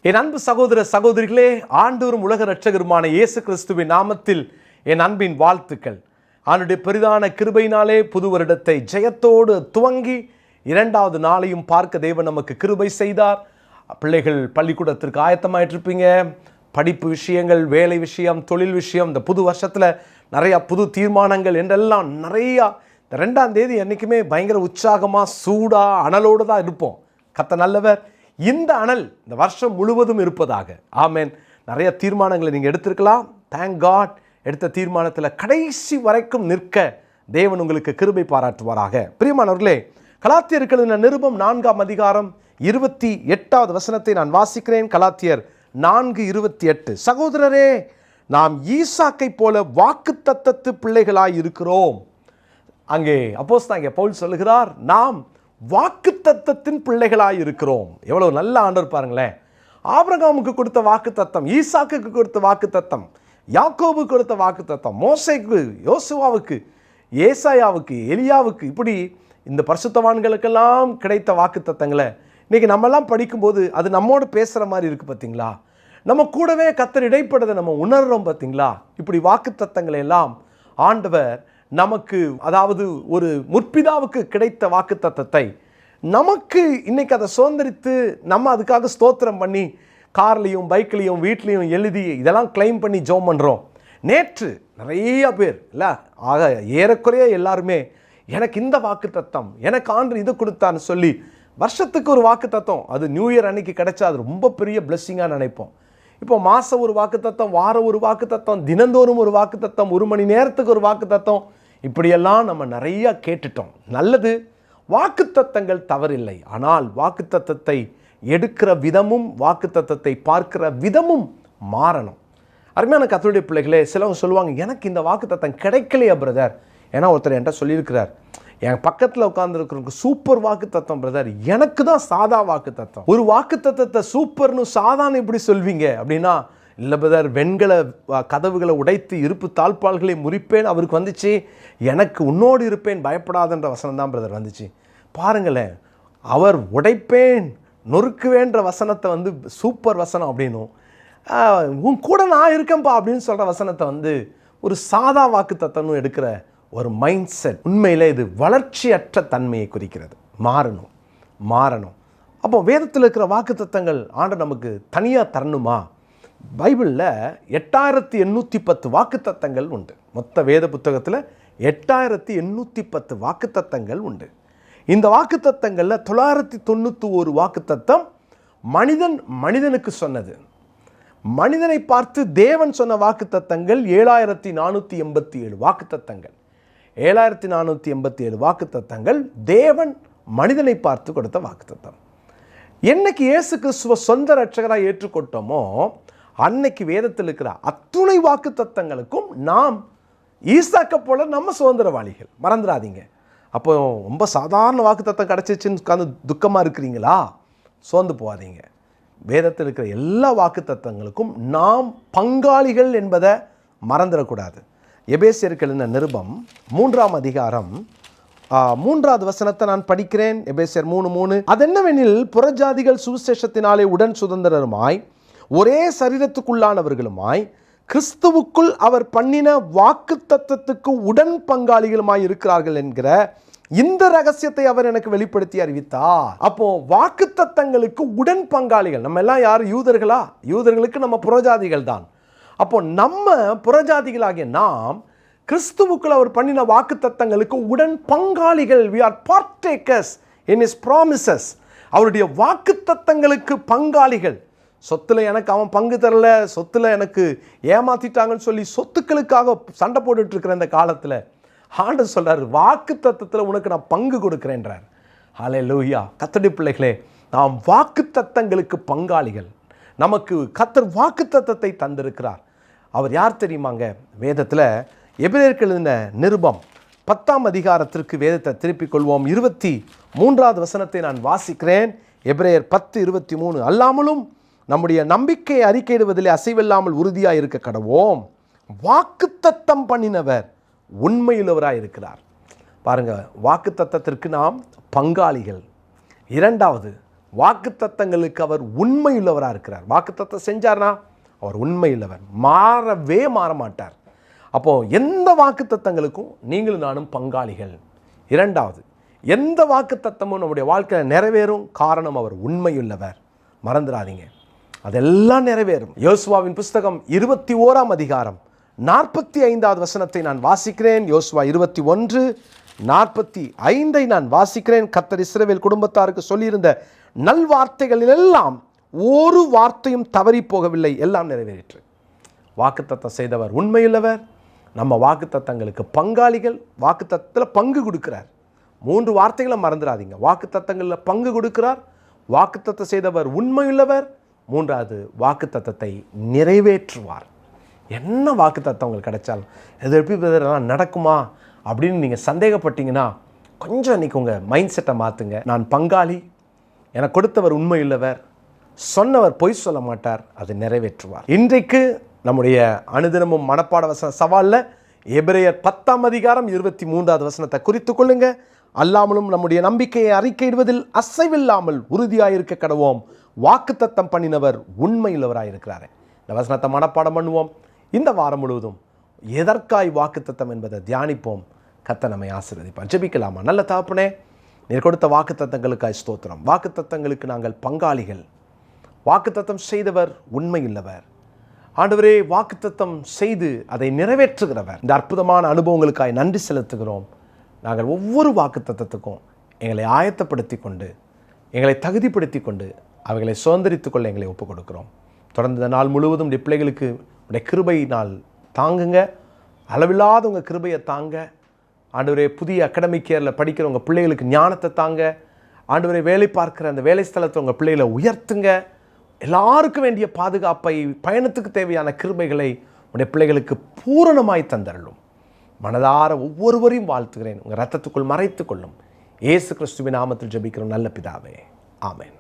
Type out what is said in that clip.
என் அன்பு சகோதர சகோதரிகளே, ஆண்டவரும் உலக இரட்சகருமான இயேசு கிறிஸ்துவின் நாமத்தில் என் அன்பின் வாழ்த்துக்கள். அவனுடைய பெரிதான கிருபையினாலே புது வருடத்தை ஜெயத்தோடு துவங்கி இரண்டாவது நாளையும் பார்க்க தேவன் நமக்கு கிருபை செய்தார். பிள்ளைகள் பள்ளிக்கூடத்திற்கு ஆயத்தமாயிட்டிருப்பீங்க. படிப்பு விஷயங்கள், வேலை விஷயம், தொழில் விஷயம், இந்த புது வருஷத்தில் நிறையா புது தீர்மானங்கள் என்றெல்லாம் நிறையா. இந்த 2ஆம் தேதி என்றைக்குமே பயங்கர உற்சாகமாக சூடாக அனலோடு தான் இருப்போம். கர்த்தர் நல்லவர். இந்த அனல் இந்த வருஷம் முழுவதும் இருப்பதாக. ஆமேன். நிறைய தீர்மானங்களை நீங்கள் எடுத்திருக்கலாம். Thank God. எடுத்த தீர்மானத்தில் கடைசி வரைக்கும் நிற்க தேவன் உங்களுக்கு கிருபை பாராட்டுவாராக. பிரியமானவர்களே, கலாத்தியருக்கு எழுதின நிருபம் 4ஆம் அதிகாரம் 28வது வசனத்தை நான் வாசிக்கிறேன். கலாத்தியர் 4:28. சகோதரரே, நாம் ஈசாக்கை போல வாக்குத்தத்தத்து பிள்ளைகளாய் இருக்கிறோம். அங்கே அப்போஸ்தலனாகிய பவுல் சொல்லுகிறார், நாம் வாக்குத்தத்தத்தின் பிள்ளைகளாய் இருக்கிறோம். எவ்வளவு நல்ல ஆண்டவர் பாருங்களேன். ஆபிரகாமுக்கு கொடுத்த வாக்குத்தத்தம், ஈசாக்குக்கு கொடுத்த வாக்குத்தத்தம், யாக்கோபுக்கு கொடுத்த வாக்குத்தத்தம், மோசேக்கு, யோசுவாவுக்கு, ஏசாயாவுக்கு, எலியாவுக்கு, இப்படி இந்த பரிசுத்தவான்களுக்கெல்லாம் கிடைத்த வாக்குத்தத்தங்களை இன்றைக்கி நம்மெல்லாம் படிக்கும்போது அது நம்மோடு பேசுகிற மாதிரி இருக்குது பார்த்தீங்களா? நம்ம கூடவே கர்த்தர் இடைப்படுறதை நம்ம உணர்கிறோம் பார்த்தீங்களா? இப்படி வாக்குத்தத்தங்களை எல்லாம் ஆண்டவர் நமக்கு, அதாவது ஒரு முற்பிதாவுக்கு கிடைத்த வாக்குத்தத்தத்தை நமக்கு இன்னைக்கு அதை சுதந்திரித்து நம்ம அதுக்காக ஸ்தோத்திரம் பண்ணி கார்லேயும் பைக்லேயும் வீட்லேயும் எழுதி இதெல்லாம் கிளைம் பண்ணி ஜெபம் பண்ணுறோம். நேற்று நிறைய பேர் இல்லை, ஆக ஏறக்குறைய எல்லாருமே எனக்கு இந்த வாக்குத்தத்தம், எனக்கு ஆண்டு இது கொடுத்தான்னு சொல்லி வருஷத்துக்கு ஒரு வாக்குத்தத்தம், அது நியூ இயர் அன்னைக்கு கிடைச்சா அது ரொம்ப பெரிய பிளெஸ்ஸிங்காக நினைப்போம். இப்போ மாதம் ஒரு வாக்குத்தத்தம், வாரம் ஒரு வாக்குத்தத்தம், தினந்தோறும் ஒரு வாக்குத்தத்தம், 1 மணி நேரத்துக்கு ஒரு வாக்குத்தத்தம், இப்படியெல்லாம் நம்ம நிறையா கேட்டுட்டோம். நல்லது, வாக்குத்தத்தங்கள் தவறில்லை. ஆனால் வாக்குத்தத்தத்தை எடுக்கிற விதமும் வாக்குத்தத்தத்தை பார்க்கிற விதமும் மாறணும். அருமையான கர்த்தருடைய பிள்ளைகளே, சிலவங்க சொல்லுவாங்க, எனக்கு இந்த வாக்குத்தத்தம் கிடைக்கலையா பிரதர். ஏன்னா ஒருத்தர் என்கிட்ட சொல்லியிருக்கிறார், என் பக்கத்தில் உட்கார்ந்துருக்கிறவங்க சூப்பர் வாக்குத்தத்தம் பிரதர், எனக்கு தான் சாதா வாக்குத்தத்தம். ஒரு வாக்குத்தத்தத்தை சூப்பர்னு சாதாரண எப்படி சொல்வீங்க அப்படின்னா, இல்லை பிரதர், வெண்கல கதவுகளை உடைத்து இருப்பு தாழ்பால்களை முறிப்பேன் அவருக்கு வந்துச்சு, எனக்கு உன்னோடு இருப்பேன் பயப்படாதன்ற வசனம் தான் பிரதர் வந்துச்சு. பாருங்களேன், அவர் உடைப்பேன் நொறுக்குவேன்ற வசனத்தை சூப்பர் வசனம் அப்படின்னும், உன் கூட நான் இருக்கேன்ப்பா அப்படின்னு சொல்கிற வசனத்தை ஒரு சாதா வாக்குத்தத்தம்னு எடுக்கிற ஒரு மைண்ட் செட். உண்மையில் இது வளர்ச்சியற்ற தன்மையை குறிக்கிறது. மாறணும். அப்போ வேதத்தில் இருக்கிற வாக்குத்தத்தங்கள் ஆண்டு நமக்கு தனியாக தரணுமா? பைபிளில் 8810 வாக்குத்தத்தங்கள் உண்டு. மொத்த வேத புத்தகத்தில் 8810 வாக்குத்தத்தங்கள் உண்டு. இந்த வாக்குத்தத்தங்களில் 991 வாக்குத்தத்தம் மனிதனுக்கு சொன்னது. மனிதனை பார்த்து தேவன் சொன்ன வாக்குத்தத்தங்கள் 7487 வாக்குத்தத்தங்கள். 7487 வாக்குத்தத்தங்கள் தேவன் மனிதனை பார்த்து கொடுத்த வாக்குத்தத்தம். என்னைக்கு இயேசு கிறிஸ்துவ சொந்த இரட்சகராக ஏற்றுக்கொண்டோமோ அன்னைக்கு வேதத்தில் இருக்கிற அத்துணை வாக்குத்தத்தங்களுக்கும் நாம் ஈசாக்க போல நம்ம சுதந்திரவாளிகள். மறந்துடாதீங்க. அப்போ ரொம்ப சாதாரண வாக்குத்தத்தம் கிடச்சிச்சின்னு உட்காந்து துக்கமாக இருக்கிறீங்களா? சோர்ந்து போகாதீங்க. வேதத்தில் இருக்கிற எல்லா வாக்குத்தத்தங்களுக்கும் நாம் பங்காளிகள் என்பதை மறந்துடக்கூடாது. எபேசியருக்கு எழுதின நிருபம் 3ஆம் அதிகாரம் 3வது வசனத்தை நான் படிக்கிறேன். எபேசியர் 3:3. அதென்னவெனில், புறஜாதிகள் சுவிசேஷத்தினாலே உடன் சுதந்திரருமாய் ஒரே சரீரத்துக்குள்ளானவர்களுமாய் கிறிஸ்துவுக்குள் அவர் பண்ணின வாக்குத்தத்தத்துக்கு உடன் பங்காளிகளுமாய் இருக்கிறார்கள் என்கிற இந்த ரகசியத்தை அவர் எனக்கு வெளிப்படுத்தி அறிவித்தார். அப்போ வாக்குத்தத்தங்களுக்கு உடன் பங்காளிகள் நம்ம எல்லாம் யார்? யூதர்களா? யூதர்களுக்கு நம்ம புறஜாதிகள் தான். அப்போ நம்ம புறஜாதிகளாகிய நாம் கிறிஸ்துவுக்குள் அவர் பண்ணின வாக்குத்தத்தங்களுக்கு உடன் பங்காளிகள். we are partakers in his promises. அவருடைய வாக்குத்தத்தங்களுக்கு பங்காளிகள். சொத்துல எனக்கு அவன் பங்கு தரல, சொத்துல எனக்கு ஏமாத்திட்டாங்கன்னு சொல்லி சொத்துக்களுக்காக சண்டை போட்டுட்டு இருக்கிற இந்த காலத்தில் ஆண்டவர் சொல்றாரு, வாக்குத்தத்தத்தில் உனக்கு நான் பங்கு கொடுக்கிறேன்றார். ஹல்லேலூயா. கர்த்தருடைய பிள்ளைகளே, நாம் வாக்குத்தத்தங்களுக்கு பங்காளிகள். நமக்கு கர்த்தர் வாக்குத்தத்தத்தை தந்திருக்கிறார். அவர் யார் தெரியுமாங்க? வேதத்தில் எபிரேயருக்கு எழுதின நிருபம் 10ஆம் அதிகாரத்திற்கு வேதத்தை திருப்பிக் கொள்வோம். 23வது வசனத்தை நான் வாசிக்கிறேன். எபிரேயர் 10:23. அல்லாமலும் நம்முடைய நம்பிக்கையை அறிக்கையிடுவதிலே அசைவில்லாமல் உறுதியாக இருக்க கடவோம். வாக்குத்தத்தம் பண்ணினவர் உண்மையுள்ளவராக இருக்கிறார். பாருங்க, வாக்குத்தத்தத்திற்கு நாம் பங்காளிகள். இரண்டாவது, வாக்குத்தத்தங்களுக்கு அவர் உண்மையுள்ளவராக இருக்கிறார். வாக்குத்தத்தம் செஞ்சார்னா அவர் உண்மையுள்ளவர், மாறவே மாற மாட்டார். அப்போது எந்த வாக்குத்தத்தங்களுக்கும் நீங்களும் நானும் பங்காளிகள். இரண்டாவது, எந்த வாக்குத்தத்தமும் நம்முடைய வாழ்க்கையில் நிறைவேறும், காரணம் அவர் உண்மையுள்ளவர். மறந்துடாதீங்க, அதெல்லாம் நிறைவேறும். யோசுவாவின் புஸ்தகம் 21ஆம் அதிகாரம் 45வது வசனத்தை நான் வாசிக்கிறேன். யோசுவா 21:45 நான் வாசிக்கிறேன். கர்த்தர் இஸ்ரவேல் குடும்பத்தாருக்கு சொல்லியிருந்த நல்வார்த்தைகளிலெல்லாம் ஒரு வார்த்தையும் தவறி போகவில்லை, எல்லாம் நிறைவேறிற்று. வாக்குத்தத்தம் செய்தவர் உண்மையுள்ளவர். நம்ம வாக்குத்தத்தங்களுக்கு பங்காளிகள். வாக்குத்தத்தத்தில் பங்கு கொடுக்கிறார். 3 வார்த்தைகளை மறந்துடாதீங்க. வாக்குத்தத்தங்களில் பங்கு கொடுக்கிறார், வாக்குத்தத்தம் செய்தவர் உண்மையுள்ளவர், 3வது வாக்குத்தத்தத்தை நிறைவேற்றுவார். என்ன வாக்குத்தத்தம் உங்களுக்கு கிடைச்சாலும் இது எப்படி இதெல்லாம் நடக்குமா அப்படின்னு நீங்கள் சந்தேகப்பட்டீங்கன்னா கொஞ்சம் இன்றைக்கி உங்கள் மைண்ட் செட்டை மாற்றுங்க. நான் பங்காளி, எனக்கு கொடுத்தவர் உண்மையுள்ளவர், சொன்னவர் பொய் சொல்ல மாட்டார், அதை நிறைவேற்றுவார். இன்றைக்கு நம்முடைய அனுதினமும் மனப்பாட வசன சவாலில் எபிரேயர் 10ஆம் அதிகாரம் 23வது வசனத்தை குறித்து கொள்ளுங்க. அல்லாமலும் நம்முடைய நம்பிக்கையை அறிக்கையிடுவதில் அசைவில்லாமல் உறுதியாயிருக்க கடவோம், வாக்குத்தத்தம் பண்ணினவர் உண்மையுள்ளவராயிருக்கிறார். இந்த வசனத்தை மனப்பாடம் பண்ணுவோம். இந்த வாரம் முழுவதும் எதற்காய் வாக்குத்தத்தம் என்பதை தியானிப்போம். கர்த்தர் நம்மை ஆசீர்வதிப்பார். ஜெபிக்கலாமா? நல்ல தகப்பனே, நீர் கொடுத்த வாக்குத்தத்தங்களுக்காய் ஸ்தோத்திரம். வாக்குத்தத்தங்களுக்கு நாங்கள் பங்காளிகள். வாக்குத்தத்தம் செய்தவர் உண்மையுள்ளவர். ஆண்டவரே, வாக்குத்தத்தம் செய்து அதை நிறைவேற்றுகிறவர். இந்த அற்புதமான அனுபவங்களுக்காய் நன்றி செலுத்துகிறோம். நாங்கள் ஒவ்வொரு வாக்குத்தத்தத்துக்கும் எங்களை ஆயத்தப்படுத்தி கொண்டு, எங்களை தகுதிப்படுத்தி கொண்டு, அவைகளை சுதந்திரித்துக் கொள்ள எங்களை ஒப்புக் கொடுக்கிறோம். தொடர்ந்து இந்த நாள் முழுவதும் இந்த பிள்ளைகளுக்கு உடைய கிருபை நாள் தாங்குங்க. அளவில்லாத உங்கள் கிருபையை தாங்க. ஆண்டவரே, புதிய அகாடமிக் இயரில் படிக்கிற உங்கள் பிள்ளைகளுக்கு ஞானத்தை தாங்க. ஆண்டவரே, வேலை பார்க்குற அந்த வேலை ஸ்தலத்தை உங்கள் பிள்ளைகளை உயர்த்துங்க. எல்லாருக்கும் வேண்டிய பாதுகாப்பை, பயணத்துக்கு தேவையான கிருபைகளை உடைய பிள்ளைகளுக்கு பூரணமாய் தந்தருளும். மனதார ஒவ்வொருவரையும் வாழ்த்துகிறேன். உங்கள் ரத்தத்துக்குள் மறைத்து கொள்ளும். இயேசு கிறிஸ்துவின் நாமத்தில் ஜெபிக்கிறோம் நல்ல பிதாவே, ஆமென்.